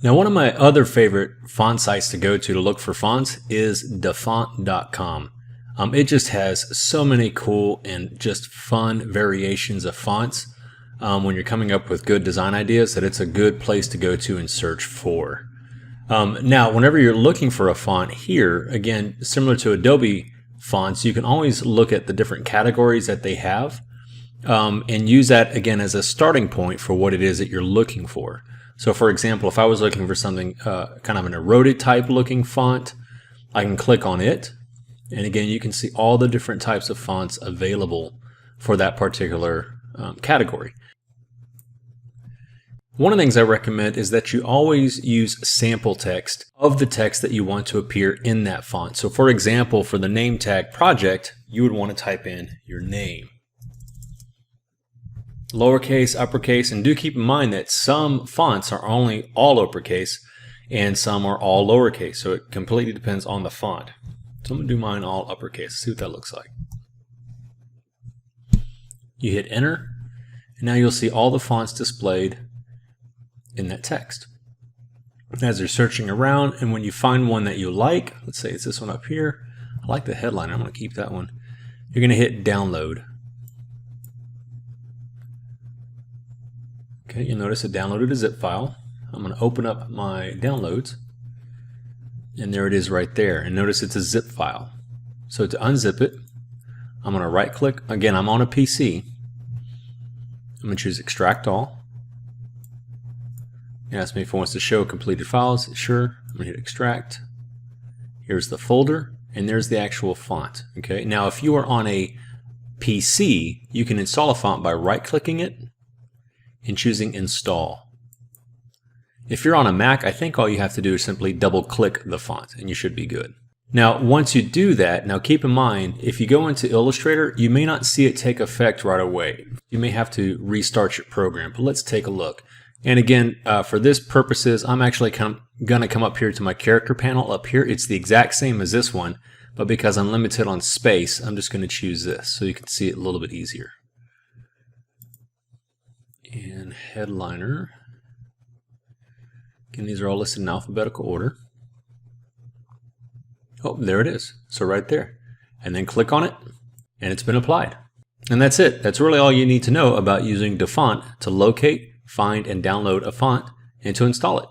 Now, one of my other favorite font sites to go to look for fonts is daFont.com. It just has so many cool and just fun variations of fonts when you're coming up with good design ideas that it's a good place to go to and search for. Now, whenever you're looking for a font here, again, similar to Adobe fonts, you can always look at the different categories that they have and use that again as a starting point for what it is that you're looking for. So for example, if I was looking for something kind of an eroded type looking font, I can click on it. And again, you can see all the different types of fonts available for that particular category. One of the things I recommend is that you always use sample text of the text that you want to appear in that font. So for example, for the name tag project, you would want to type in your name. Lowercase, uppercase, and do keep in mind that some fonts are only all uppercase and some are all lowercase. So it completely depends on the font. So I'm going to do mine all uppercase. See what that looks like. You hit enter, and now you'll see all the fonts displayed in that text. As you're searching around, and when you find one that you like, let's say it's this one up here. I like the headline. I'm going to keep that one. You're going to hit download. Okay, you'll notice it downloaded a zip file. I'm going to open up my downloads. And there it is right there. And notice it's a zip file. So to unzip it, I'm going to right click. Again, I'm on a PC. I'm going to choose extract all. It asks me if it wants to show completed files. Sure. I'm going to hit extract. Here's the folder, and there's the actual font. Okay. Now, if you are on a PC, you can install a font by right clicking it and choosing install. If you're on a Mac, I think all you have to do is simply double click the font and you should be good. Now, once you do that, now keep in mind, if you go into Illustrator, you may not see it take effect right away. You may have to restart your program, but let's take a look. And again, for this purposes, I'm actually going to come up here to my character panel up here. It's the exact same as this one, but because I'm limited on space, I'm just going to choose this so you can see it a little bit easier. And headliner. Again, these are all listed in alphabetical order. Oh, there it is. So right there. And then click on it, and it's been applied. And that's it. That's really all you need to know about using daFont to locate, find, and download a font and to install it.